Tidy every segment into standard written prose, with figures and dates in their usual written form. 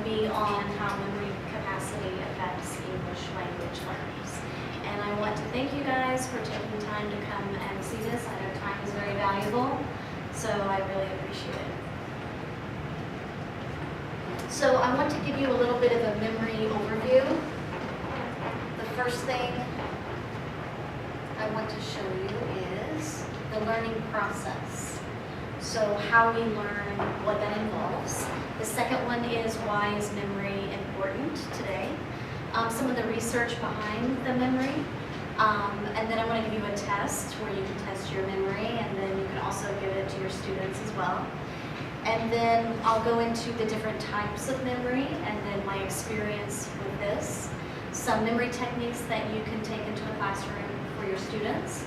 be on how memory capacity affects English language learners. And I want to thank you guys for taking time to come and see this. I know time is very valuable, so I really appreciate it. So I want to give you a little bit of a memory overview. The first thing I want to show you is the learning process. So how we learn, what that involves. The second one is why is memory important today. Some of the research behind the memory. And then I want to give you a test where you can test your memory, and then you can also give it to your students as well. And then I'll go into the different types of memory and then my experience with this. Some memory techniques that you can take into a classroom for your students.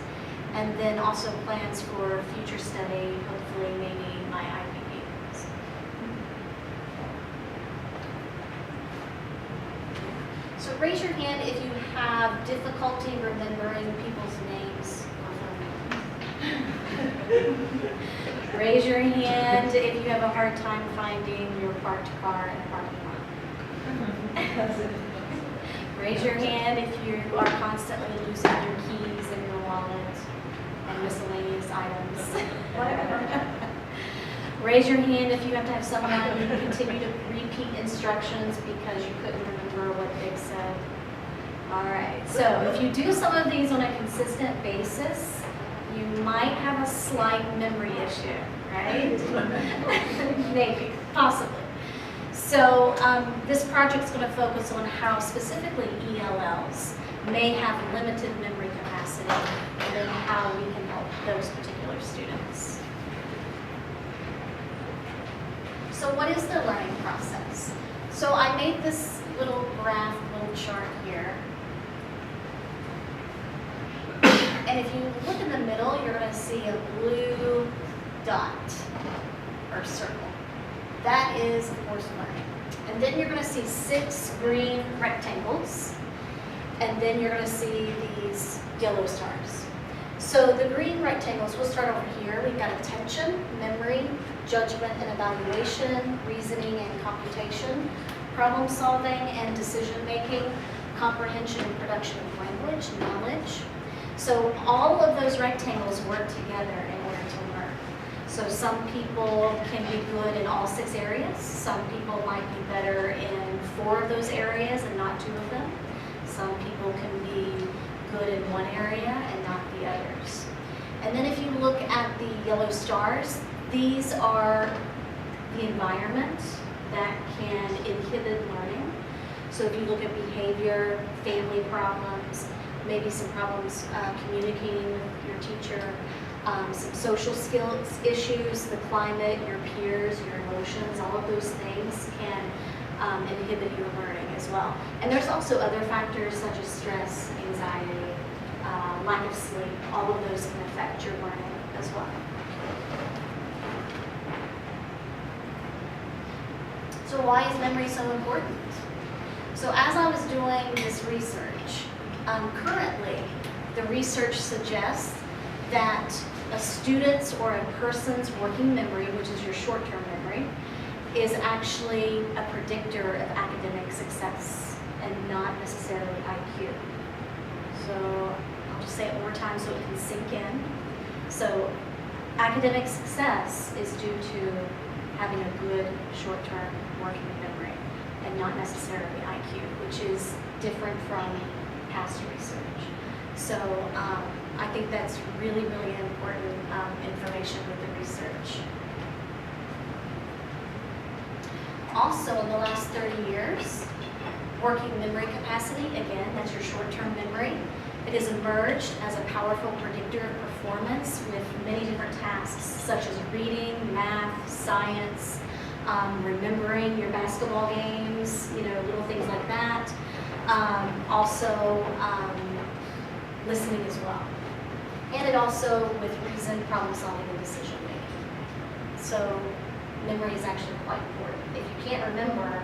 And then also plans for future study, hopefully maybe my IPPs. So raise your hand if you have difficulty remembering people's names. Raise your hand if you have a hard time finding your parked car in a parking lot. Raise your hand if you are constantly losing your keys and your wallet and miscellaneous items. Raise your hand if you have to have someone continue to repeat instructions because you couldn't remember what they said. All right, so if you do some of these on a consistent basis, you might have a slight memory issue, right? Maybe, possibly. So this project's going to focus on how specifically ELLs may have limited memory capacity and then how we can help those particular students. So what is the learning process? So I made this little graph, little chart here. And if you look in the middle, you're going to see a blue dot or circle. That is, of course, learning. And then you're going to see 6 green rectangles. And then you're going to see these yellow stars. So the green rectangles, we'll start over here. We've got attention, memory, judgment and evaluation, reasoning and computation, problem solving and decision making, comprehension and production of language, knowledge. So all of those rectangles work together in order to learn. So some people can be good in all 6 areas. Some people might be better in 4 of those areas and not 2 of them. Some people can be good in one area and not the others. And then if you look at the yellow stars, these are the environment that can inhibit learning. So if you look at behavior, family problems, maybe some problems communicating with your teacher, some social skills issues, the climate, your peers, your emotions, all of those things can inhibit your learning as well. And there's also other factors such as stress, anxiety, lack of sleep. All of those can affect your learning as well. So why is memory so important? So as I was doing this research, currently the research suggests that a student's or a person's working memory, which is your short-term memory, is actually a predictor of academic success and not necessarily IQ. So I'll just say it one more time so it can sink in. So academic success is due to having a good short-term working memory and not necessarily IQ, which is different from past research. So I think that's really, really important information with the research. Also, in the last 30 years, working memory capacity, again, that's your short-term memory, it has emerged as a powerful predictor of performance with many different tasks, such as reading, math, science, remembering your basketball games, little things like that. Also, listening as well. And it also with reason, problem solving, and decision making. So memory is actually quite important. If you can't remember,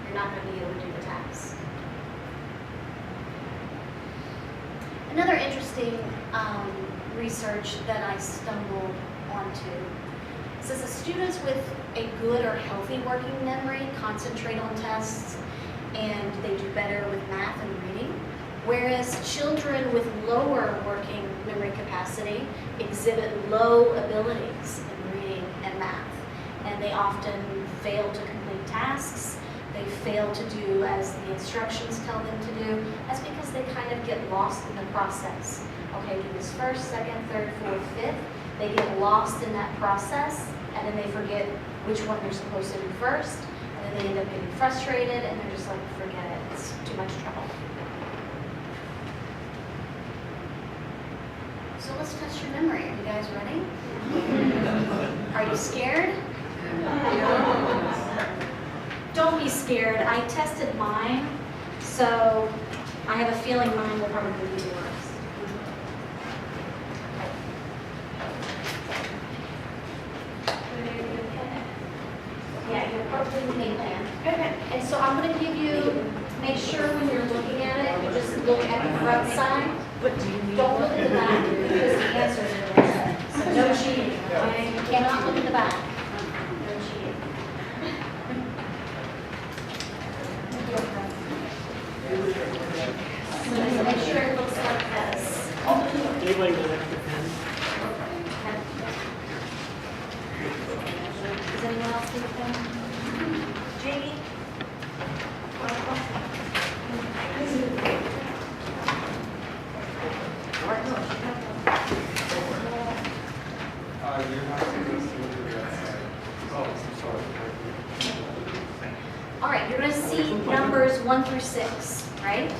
you're not going to be able to do the task. Another interesting research that I stumbled onto It says the students with a good or healthy working memory concentrate on tests and they do better with math and reading, whereas children with lower working memory capacity exhibit low abilities in reading and math, and they often fail to complete tasks. They fail to do as the instructions tell them to do. That's because they kind of get lost in the process. Okay, do this first, second, third, fourth, fifth. They get lost in that process, and then they forget which one they're supposed to do first, and then they end up getting frustrated, and they're just like, forget it, it's too much trouble. So let's test your memory. Are you guys ready? Are you scared? Don't be scared. I tested mine, so I have a feeling mine will probably be yours. Yeah, you're probably the plan. Okay. And so I'm going to give you, make sure when you're looking at it, you just look at the front side. What do you need? Don't look at the back because the answers are there. So no cheating, okay? You cannot look at the back. No cheating. So just make sure it looks like this. Anybody with an extra pen? Does anyone else need a pen? Jamie? You're not supposed to look at that side. Oh, I'm sorry. All right, you're going to see numbers 1 through 6, right?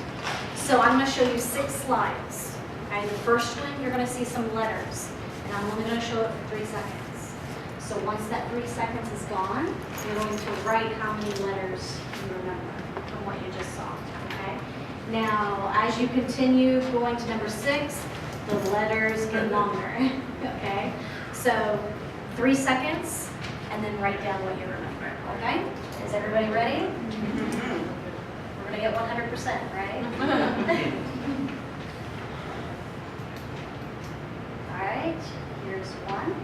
So I'm going to show you 6 slides. Okay, the first one, you're going to see some letters, and I'm only going to show it for 3 seconds. So once that 3 seconds is gone, you're going to write how many letters you remember from what you just saw, okay? Now, as you continue going to number 6, the letters get longer, okay? So 3 seconds, and then write down what you remember, okay? Is everybody ready? We're going to get 100%, right? All right, here's 1.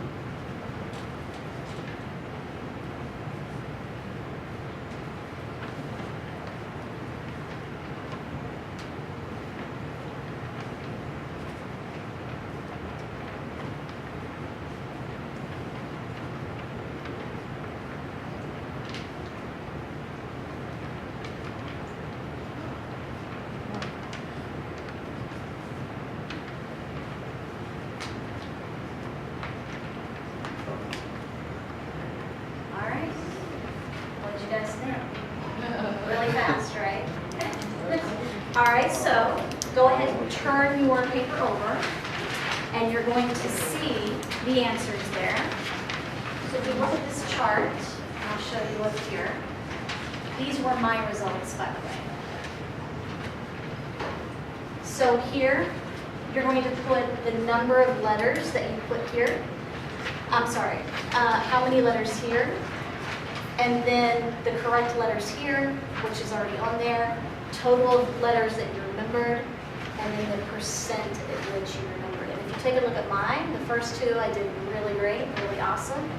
All right. What did you guys think? Really fast, right? All right, so go ahead and turn your paper over, and you're going to see the answers there. So if you look at this chart, and I'll show you what's here. These were my results, by the way. So here, you're going to put the number of letters that you put here. I'm sorry, how many letters here, and then the correct letters here, which is already on there, total of letters that you remembered, and then the percent at which you remembered. And if you take a look at mine, the first 2 I did really great, really awesome,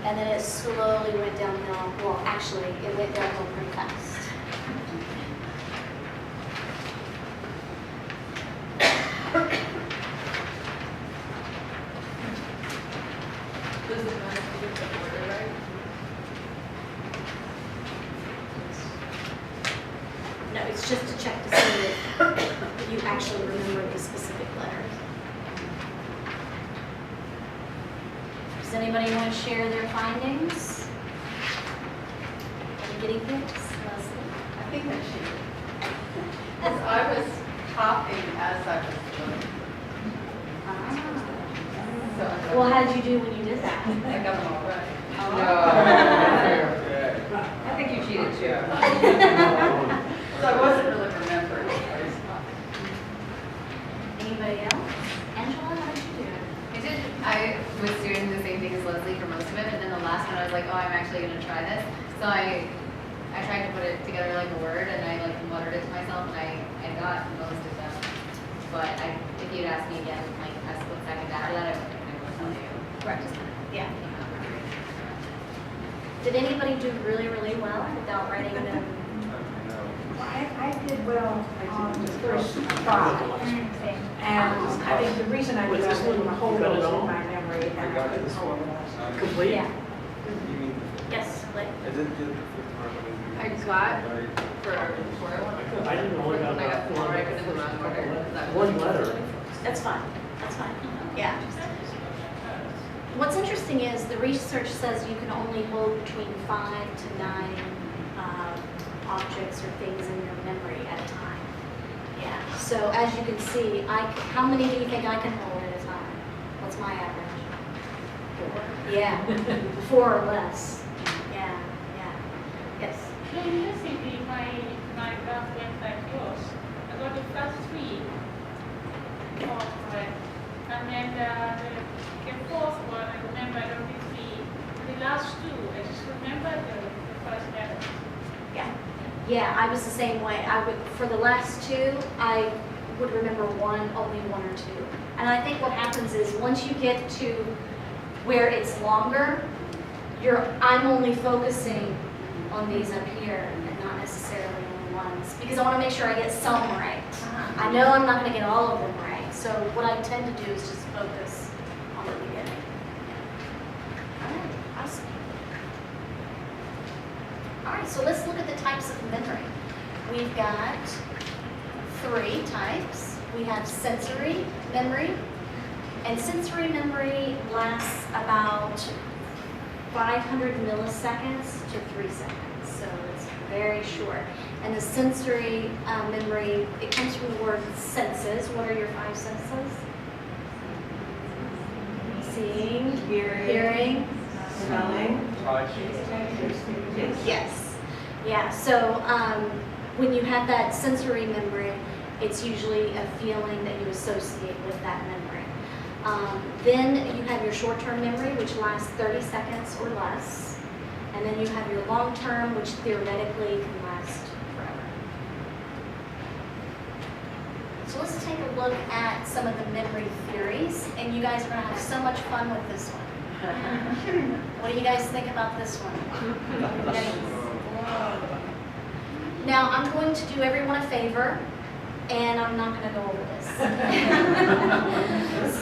and then it slowly went downhill. Well, actually, it went downhill pretty fast. No, it's just to check to see if you actually remember the specific letter. Does anybody want to share their findings? Any guinea pigs? Leslie? I think that she, as I was copying as I was doing. Ah. Well, how did you do when you did that? I got them all right. Okay. I think you cheated too. So I wasn't really remembering. I was copying. Anybody else? Angela, how did you do? I was doing the same thing as Leslie for most of it, and then the last one I was like, oh, I'm actually going to try this. So I tried to put it together like a word, and I like muttered it to myself, and I got most of them. But if you'd asked me again, like a split second after that, I wouldn't tell you. Right. Just Yeah. came out. anybody do really, really well without writing them? I did well on the first 5. And I think the reason I did well, I didn't hold those in my memory. I got it. This one. Complete? Yeah. You mean Yes, like, I didn't get the fifth one. I got for I didn't only got I got about 4, I one, couldn't do wrong order. one letter. that's fine, that's fine, yeah. What's interesting is the research says you can only hold between 5 to 9 objects or things in your memory at a time. Yeah, so as you can see, how many do you think I can hold at a time? What's my average? 4. Yeah, 4 or less. Yeah, yeah, yes. So interestingly, my graph went like yours. I got the first 3 all correct. And then the fourth one, I remember I don't see. The last 2, I just remember the first letter. Yeah, yeah, I was the same way. For the last 2, I would remember only 1 or 2. And I think what happens is once you get to where it's longer, I'm only focusing on these up here and not necessarily on the ones, because I want to make sure I get some right. I know I'm not going to get all of them right, so what I tend to do is just focus on the beginning. All right, awesome. All right, so let's look at the types of memory. We've got 3 types. We have sensory memory, and sensory memory lasts about 500 milliseconds to 3 seconds, so it's very short. And the sensory memory, it comes from the word senses. What are your 5 senses? Seeing, hearing, Smelling. yes. Yeah, so when you have that sensory memory, it's usually a feeling that you associate with that memory. Then you have your short-term memory, which lasts 30 seconds or less. And then you have your long-term, which theoretically can last forever. So let's take a look at some of the memory theories. And you guys are going to have so much fun with this one. What do you guys think about this one? Now, I'm going to do everyone a favor, and I'm not going to go over this.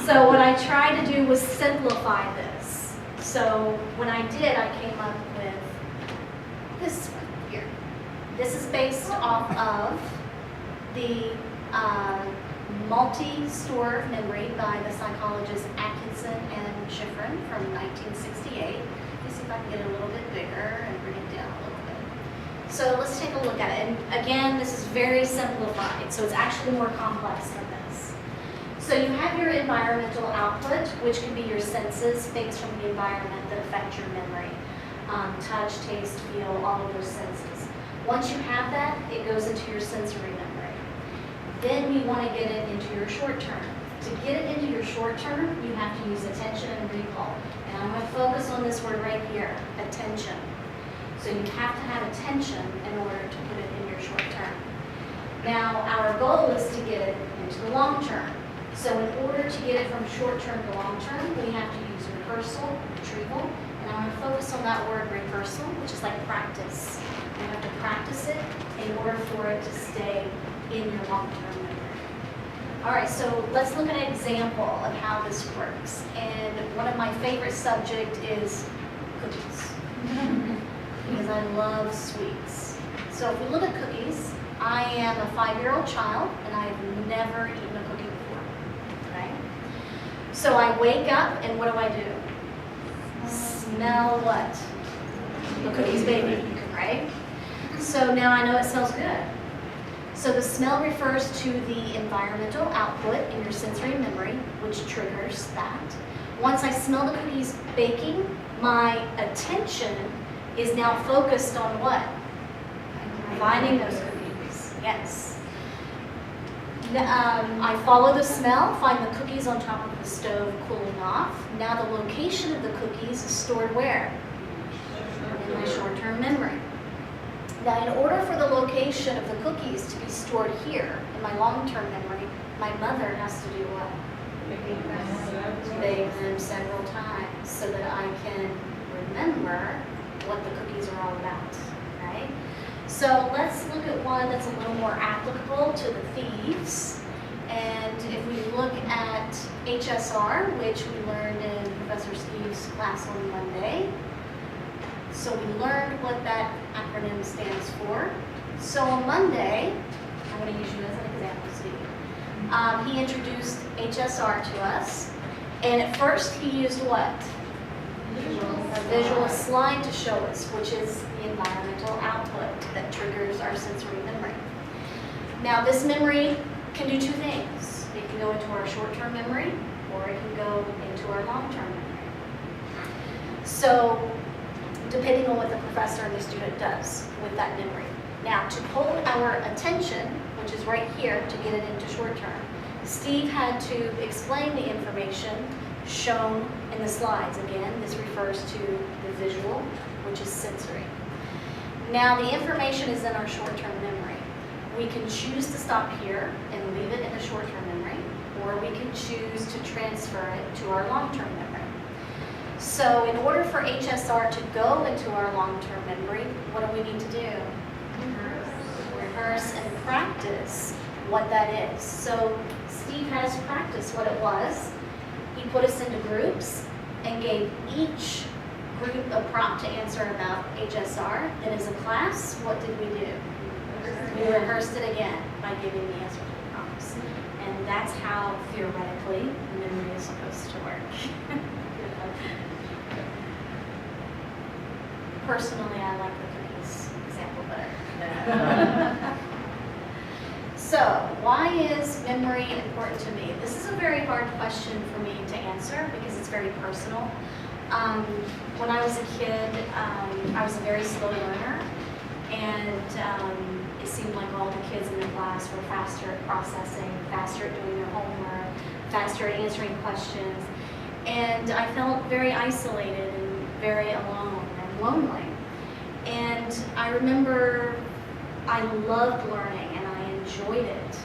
So what I tried to do was simplify this. So when I did, I came up with this one here. This is based off of the multi-store memory by the psychologists Atkinson and Shiffrin from 1968. Let me see if I can get it a little bit bigger and bring it down a little bit. So let's take a look at it. And again, this is very simplified, so it's actually more complex than this. So you have your environmental output, which can be your senses, things from the environment that affect your memory. Touch, taste, feel, all of those senses. Once you have that, it goes into your sensory memory. Then we want to get it into your short term. To get it into your short term, you have to use attention and recall. And I'm going to focus on this word right here, attention. So you have to have attention in order to put it in your short term. Now, our goal is to get it into the long term. So in order to get it from short term to long term, we have to use rehearsal, retrieval, and I'm going to focus on that word rehearsal, which is like practice. You have to practice it in order for it to stay in your long-term memory. All right, so let's look at an example of how this works. And one of my favorite subjects is cookies, because I love sweets. So if we look at cookies, I am a 5-year-old child, and I've never eaten a cookie before, okay? So I wake up, and what do? Smell what? The cookies baking, right? So now I know it smells good. So the smell refers to the environmental output in your sensory memory, which triggers that. Once I smell the cookies baking, my attention is now focused on what? Finding those cookies, yes. I follow the smell, find the cookies on top of the stove cooling off. Now the location of the cookies is stored where? In my short-term memory. Now, in order for the location of the cookies to be stored here in my long-term memory, my mother has to do what? Bake them several times so that I can remember what the cookies are all about, right? So let's look at one that's a little more applicable to the thieves. And if we look at HSR, which we learned in Professor Steve's class on Monday, so we learned what that acronym stands for. So on Monday, I'm going to use you as an example, Steve. He introduced HSR to us, and at first he used what? A visual slide to show us, which is the environmental output that triggers our sensory memory. Now this memory can do two things. It can go into our short-term memory, or it can go into our long-term memory. So depending on what the professor and the student does with that memory. Now to pull our attention, which is right here, to get it into short-term, Steve had to explain the information shown in the slides. Again, this refers to the visual, which is sensory. Now the information is in our short-term memory. We can choose to stop here and leave it in the short-term memory, or we can choose to transfer it to our long-term memory. So in order for HSR to go into our long-term memory, what do we need to do? Rehearse and practice what that is. So Steve had us practice what it was. He put us into groups and gave each group a prompt to answer about HSR. Then as a class, what did we do? We rehearsed it again by giving the answer to the prompts. And that's how, theoretically, memory is supposed to work. Personally, I like the cookies example better. So, why is memory important to me? This is a very hard question for me to answer because it's very personal. When I was a kid, I was a very slow learner, and it seemed like all the kids in the class were faster at processing, faster at doing their homework, faster at answering questions, and I felt very isolated and very alone and lonely. And I remember I loved learning and I enjoyed it,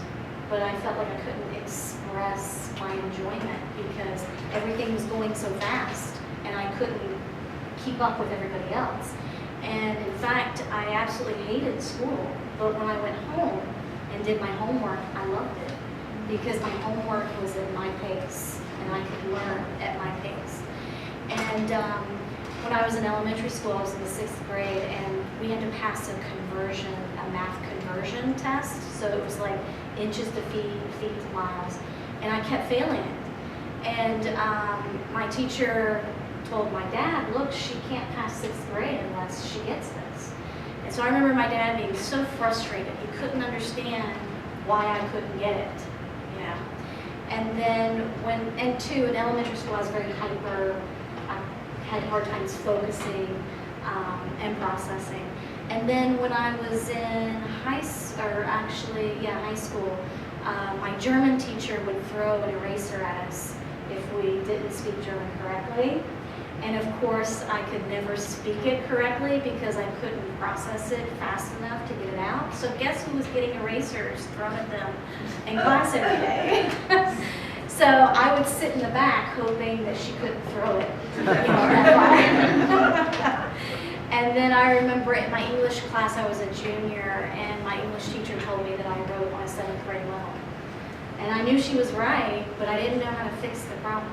but I felt like I couldn't express my enjoyment because everything was going so fast and I couldn't keep up with everybody else. And in fact, I absolutely hated school, but when I went home and did my homework, I loved it because my homework was at my pace and I could learn at my pace. And when I was in elementary school, I was in the 6th grade, and we had to pass a math conversion test. So it was like inches to feet, feet to miles, and I kept failing it. And my teacher told my dad, look, she can't pass 6th grade unless she gets this. And so I remember my dad being so frustrated. He couldn't understand why I couldn't get it, you know. And then in elementary school, I was very hyper. I had hard times focusing and processing. And then when I was in high school, my German teacher would throw an eraser at us if we didn't speak German correctly. And of course, I could never speak it correctly because I couldn't process it fast enough to get it out. So guess who was getting erasers thrown at them in class every day? So I would sit in the back hoping that she couldn't throw it, that far. And then I remember in my English class, I was a junior, and my English teacher told me that I wrote on a 7th grade level. And I knew she was right, but I didn't know how to fix the problem.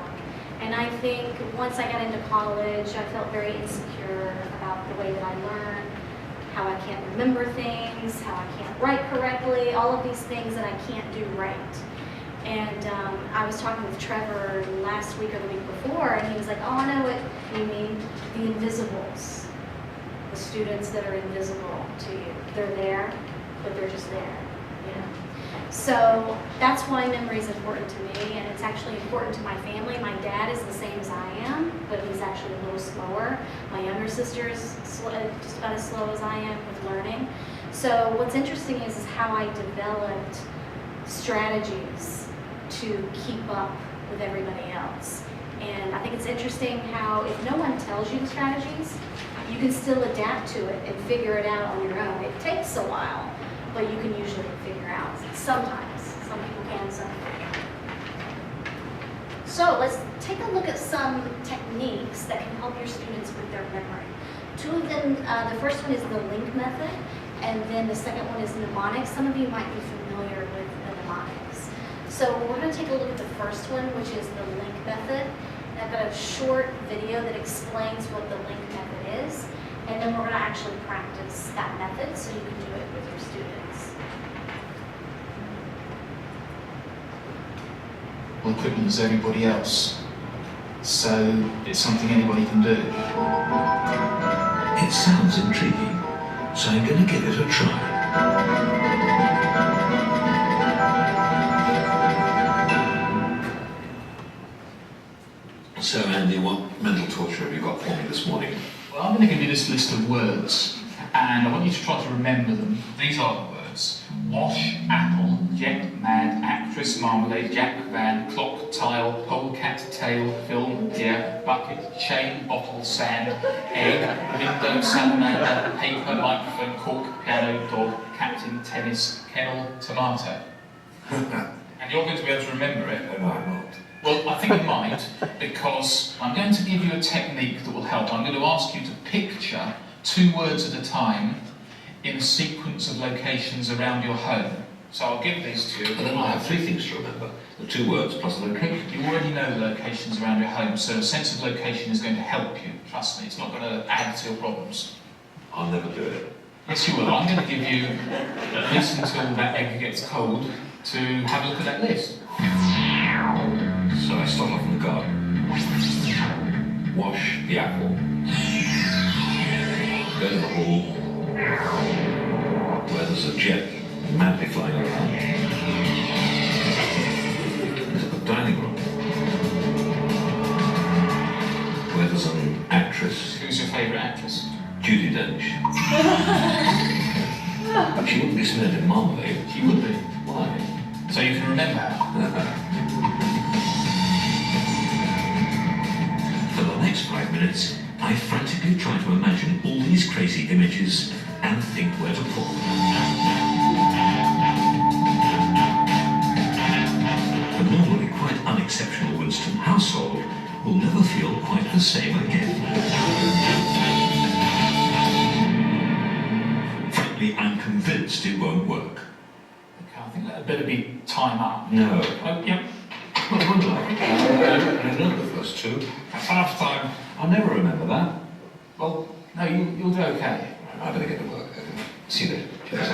And I think once I got into college, I felt very insecure about the way that I learned, how I can't remember things, how I can't write correctly, all of these things that I can't do right. And I was talking with Trevor last week or the week before, and he was like, oh, I know what you mean, the invisibles, the students that are invisible to you. They're there, but they're just there, you know. So that's why memory is important to me, and it's actually important to my family. My dad is the same as I am, but he's actually a little slower. My younger sister is just about as slow as I am with learning. So what's interesting is how I developed strategies to keep up with everybody else. And I think it's interesting how if no one tells you the strategies, you can still adapt to it and figure it out on your own. It takes a while, but you can usually figure out. Sometimes. Some people can, some people can't. So let's take a look at some techniques that can help your students with their memory. Two of them, the first one is the link method, and then the second one is mnemonics. Some of you might be familiar with the mnemonics. So we're going to take a look at the first one, which is the link method. And I've got a short video that explains what the link method is, and then we're going to actually practice that method so you can do it with your students. Well, equipment as everybody else, so it's something anybody can do. It sounds intriguing, so I'm going to give it a try. So, Andy, what mental torture have you got for me this morning? Well, I'm going to give you this list of words, and I want you to try to remember them. These are the words: wash, apple, jet, mad, actress, marmalade, Jack Van, clock, tile, polecat, tail, film, deer, bucket, chain, bottle, sand, egg, window, salamander, paper, microphone, cork, piano, dog, captain, tennis, kennel, tomato. And you're going to be able to remember it. No, I'm not. Well, I think you might, because I'm going to give you a technique that will help. I'm going to ask you to picture 2 words at a time in a sequence of locations around your home. So I'll give these to you. And then I have 3 things to remember. The 2 words plus the location. You already know the locations around your home, so a sense of location is going to help you. Trust me, it's not going to add to your problems. I'll never do it. Yes, you will. I'm going to give you at least until that egg gets cold to have a look at that list. So I start off in the garden. Wash the apple. Go to the hall, where there's a jet madly flying around. Into the dining room, where there's an actress. Who's your favourite actress? Judi Dench. She wouldn't be smeared in marmalade. She would be. Why? So you can remember her. For the next 5 minutes, I frantically try to imagine all these crazy images and think where to put them. The normally quite unexceptional Winston household will never feel quite the same again. Frankly, I'm convinced it won't work. Okay, I think that better be time up. No. Oh, yep. What would I? I know the first 2. That's enough time. I'll never remember that. Well, no, you'll do okay. I better get to work. See you later. Cheers.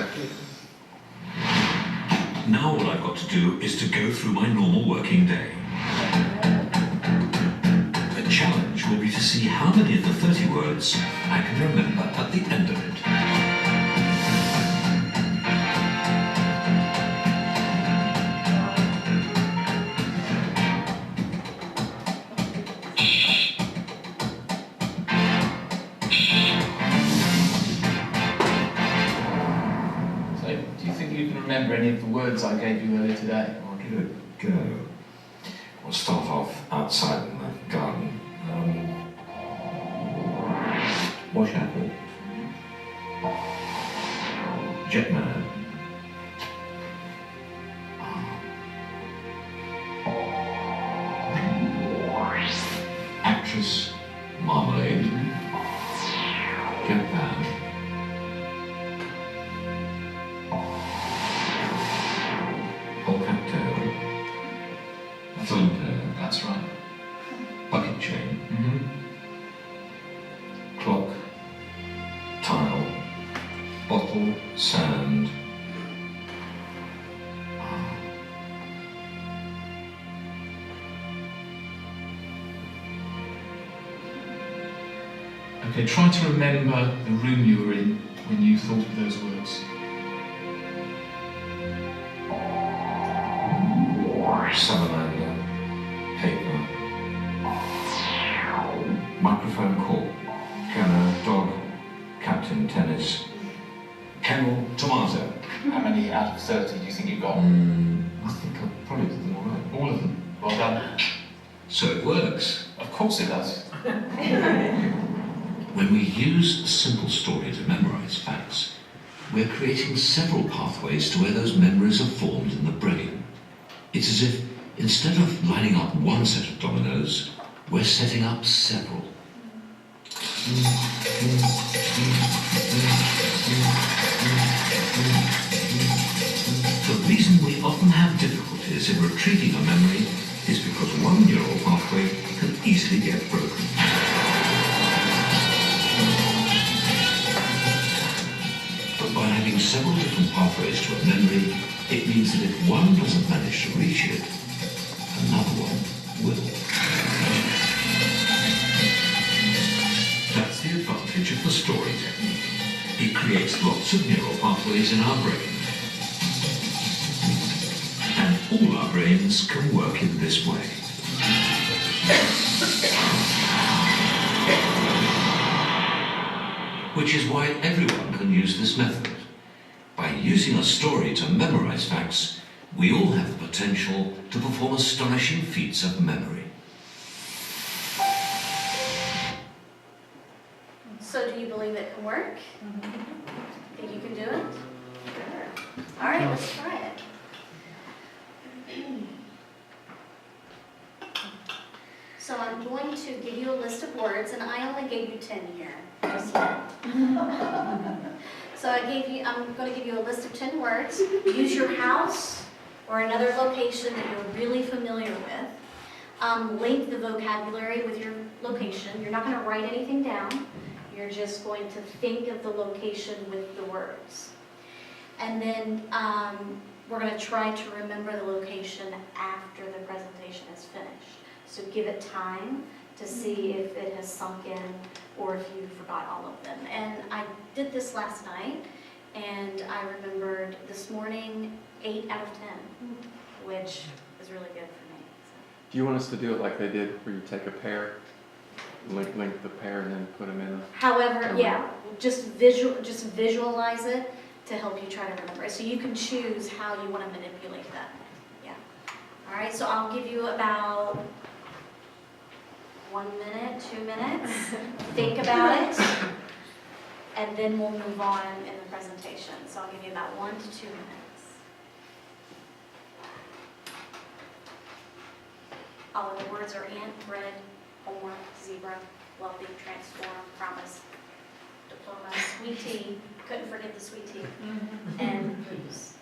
Now all I've got to do is to go through my normal working day. The challenge will be to see how many of the 30 words I can remember at the end of it. Remember any of the words I gave you earlier today? I'll give it a go. We'll start off outside in the garden. Wash apple. Jetman. Actress. Marmalade. Jetman. That's right. Bucket chain. Mm-hmm. Clock. Tile. Bottle. Sand. Okay, try to remember the room you were in when you thought of those words. Salamander, paper, microphone, cork, piano, dog, captain, tennis, kennel, tomato. How many out of 30 do you think you got? I think I probably did them all right. All of them. Well done. So it works. Of course it does. When we use a simple story to memorize facts, we're creating several pathways to where those memories are formed in the brain. It's as if, instead of lining up one set of dominoes, we're setting up several. The reason we often have difficulties in retrieving a memory is because one neural pathway can easily get broken. But by having several different pathways to a memory, it means that if one doesn't manage to reach it, another one will. That's the advantage of the story technique. It creates lots of neural pathways in our brain. And all our brains can work in this way. Which is why everyone can use this method. By using a story to memorize facts, we all have the potential to perform astonishing feats of memory. So do you believe it can work? Think you can do it? Sure. All right, let's try it. So I'm going to give you a list of words, and I only gave you 10 here. Just yet. So I'm going to give you a list of 10 words. Use your house or another location that you're really familiar with. Link the vocabulary with your location. You're not going to write anything down. You're just going to think of the location with the words. And then we're going to try to remember the location after the presentation is finished. So give it time to see if it has sunk in or if you forgot all of them. And I did this last night, and I remembered this morning 8 out of 10, which is really good for me. Do you want us to do it like they did, where you take a pair, link the pair, and then put them in? However, yeah, just visualize it to help you try to remember it. So you can choose how you want to manipulate that. Yeah. All right, so I'll give you about 1 minute, 2 minutes. Think about it, and then we'll move on in the presentation. So I'll give you about 1 to 2 minutes. All of the words are ant, bread, homework, zebra, wealthy, transform, promise, diploma, sweet tea, couldn't forget the sweet tea, and booze.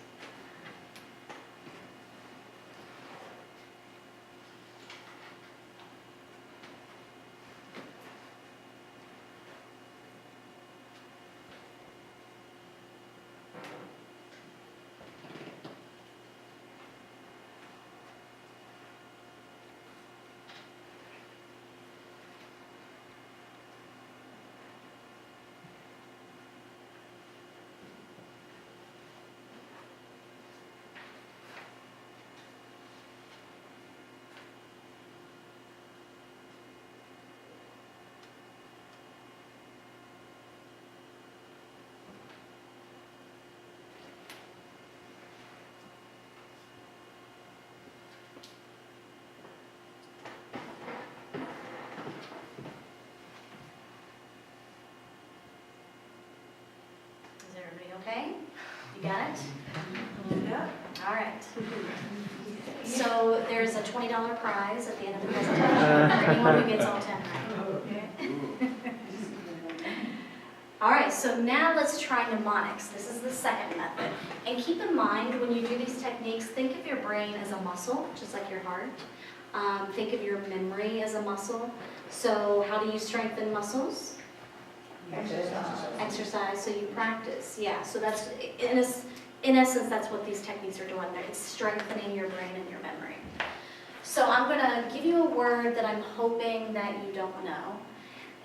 Is everybody okay? You got it? Yeah. All right. So there's a $20 prize at the end of the presentation for anyone who gets all 10 right. All right, so now let's try mnemonics. This is the second method. And keep in mind, when you do these techniques, think of your brain as a muscle, just like your heart. Think of your memory as a muscle. So how do you strengthen muscles? Exercise, so you practice, yeah. So that's, in essence, that's what these techniques are doing. It's strengthening your brain and your memory. So I'm going to give you a word that I'm hoping that you don't know.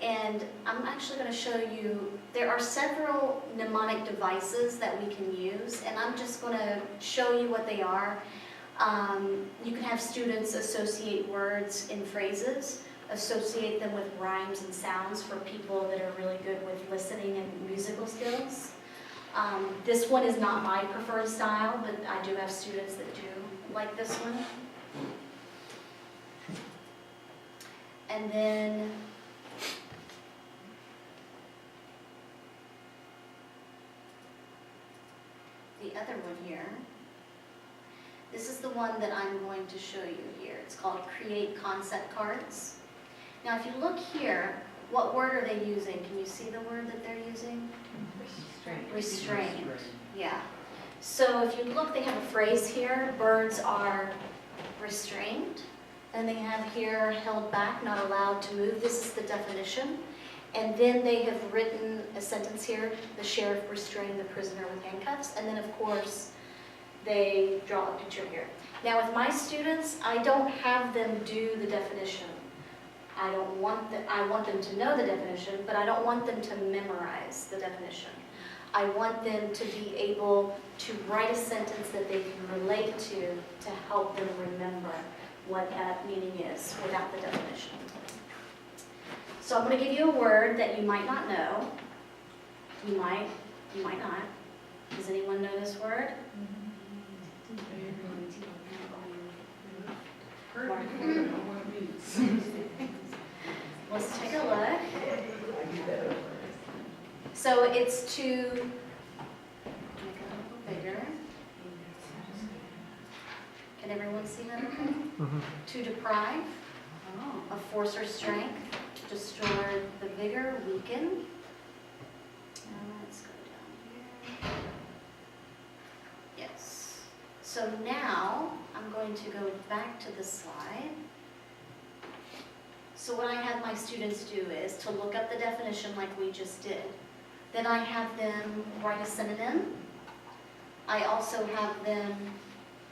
And I'm actually going to show you, there are several mnemonic devices that we can use, and I'm just going to show you what they are. You can have students associate words in phrases, associate them with rhymes and sounds for people that are really good with listening and musical skills. This one is not my preferred style, but I do have students that do like this one. And then the other one here, this is the one that I'm going to show you here. It's called Create Concept Cards. Now if you look here, What word are they using? Can you see the word that they're using? Restrained. Yeah. So if you look, they have a phrase here, birds are restrained. And they have here, held back, not allowed to move. This is the definition. And then they have written a sentence here, the sheriff restrained the prisoner with handcuffs. And then, of course, they draw a picture here. Now, with my students, I don't have them do the definition. I want them to know the definition, but I don't want them to memorize the definition. I want them to be able to write a sentence that they can relate to help them remember what that meaning is without the definition. So I'm going to give you a word that you might not know. You might not. Does anyone know this word? Let's take a look. So it's to make it a little bigger. Can everyone see that okay? To deprive of force or strength, destroy the vigor, weaken. Now let's go down here. Yes. So now I'm going to go back to the slide. So what I have my students do is to look up the definition like we just did. Then I have them write a synonym. I also have them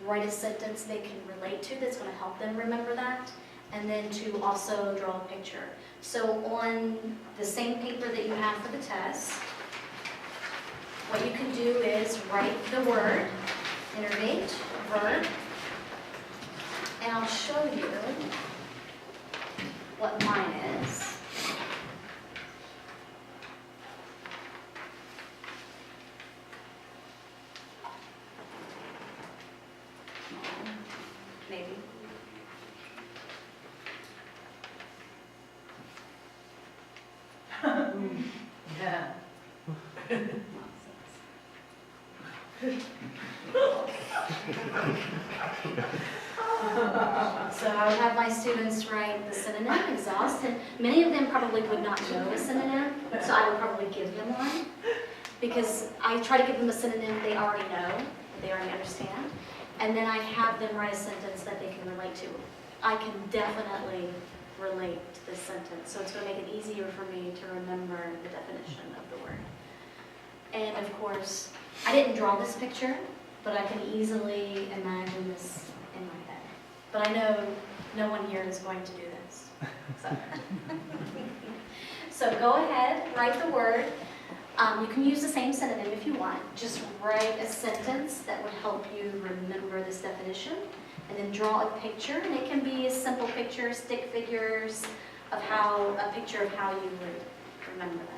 write a sentence they can relate to that's going to help them remember that. And then to also draw a picture. So on the same paper that you have for the test, what you can do is write the word, innervate, verb, and I'll show you what mine is. Maybe. Yeah. So I would have my students write the synonym, exhaust, and many of them probably would not know a synonym, so I would probably give them one. Because I try to give them a synonym they already know, they already understand, and then I have them write a sentence that they can relate to. I can definitely relate to this sentence, so it's going to make it easier for me to remember the definition of the word. And of course, I didn't draw this picture, but I can easily imagine this in my head. But I know no one here is going to do this. So go ahead, write the word. You can use the same synonym if you want. Just write a sentence that would help you remember this definition. And then draw a picture. And it can be a simple picture, stick figures, a picture of how you would remember that.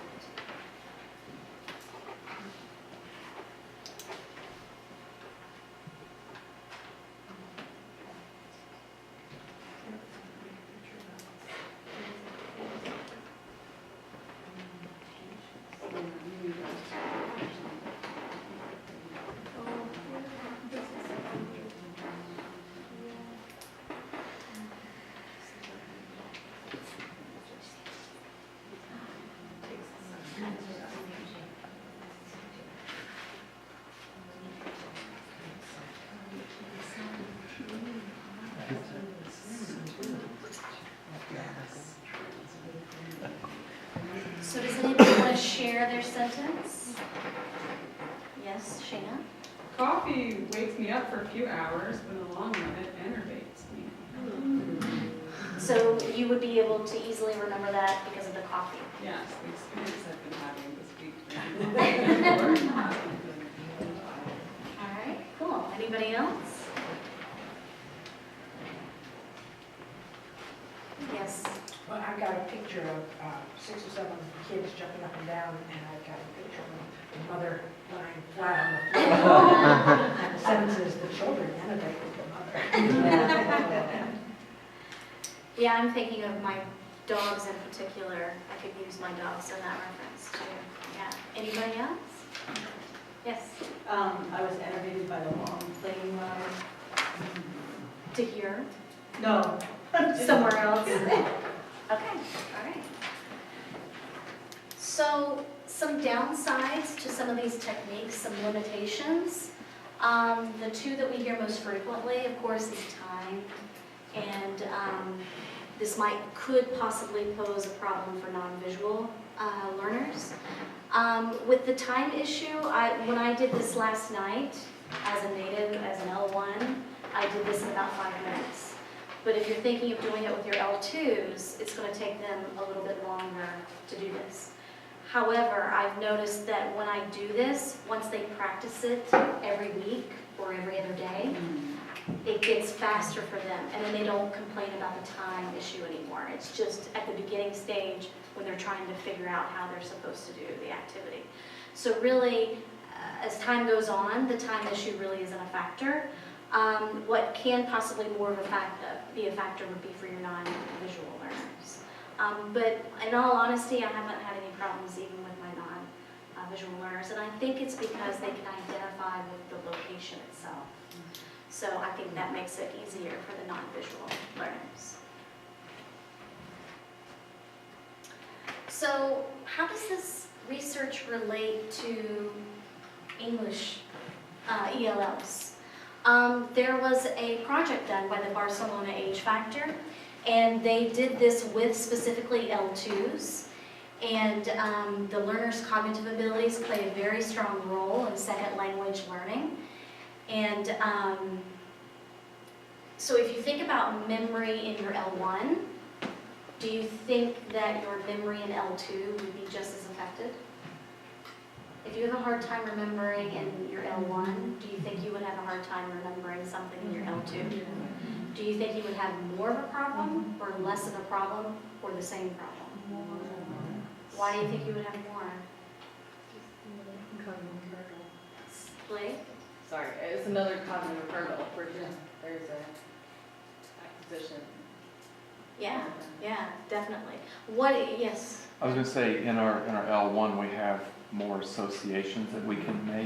So does anybody want to share their sentence? Yes, Shayna? Coffee wakes me up for a few hours, but in the long run, it enervates me. So you would be able to easily remember that because of the coffee. Yes, the experience I've been having this week. All right, cool. Anybody else? Yes. Well, I've got a picture of 6 or 7 kids jumping up and down, and I've got a picture of the mother lying flat on the floor. And the sentence is, the children innovate with the mother. Yeah, I'm thinking of my dogs in particular. I could use my dogs in that reference too. Yeah. Anybody else? Yes. I was enervated by the long plane ride. To hear No. somewhere else. Okay. All right. So some downsides to some of these techniques, some limitations. The two that we hear most frequently, of course, is time. And this could possibly pose a problem for non-visual learners. With the time issue, when I did this last night as a native, as an L1, I did this in about 5 minutes. But if you're thinking of doing it with your L2s, it's going to take them a little bit longer to do this. However, I've noticed that when I do this, once they practice it every week or every other day, it gets faster for them, and then they don't complain about the time issue anymore. It's just at the beginning stage when they're trying to figure out how they're supposed to do the activity. So really, as time goes on, the time issue really isn't a factor. What can possibly more of be a factor would be for your non-visual learners. But in all honesty, I haven't had any problems even with my non-visual learners, and I think it's because they can identify with the location itself. So I think that makes it easier for the non-visual learners. So how does this research relate to English ELLs? There was a project done by the Barcelona Age Factor, and they did this with specifically L2s. And the learner's cognitive abilities play a very strong role in second language learning. And so if you think about memory in your L1, do you think that your memory in L2 would be just as affected? If you have a hard time remembering in your L1, do you think you would have a hard time remembering something in your L2? Do you think you would have more of a problem, or less of a problem, or the same problem? Why do you think you would have more? Blake? Sorry, it's another cognitive hurdle. There's a acquisition. Yeah, definitely. Yes? I was going to say, in our L1, we have more associations that we can make.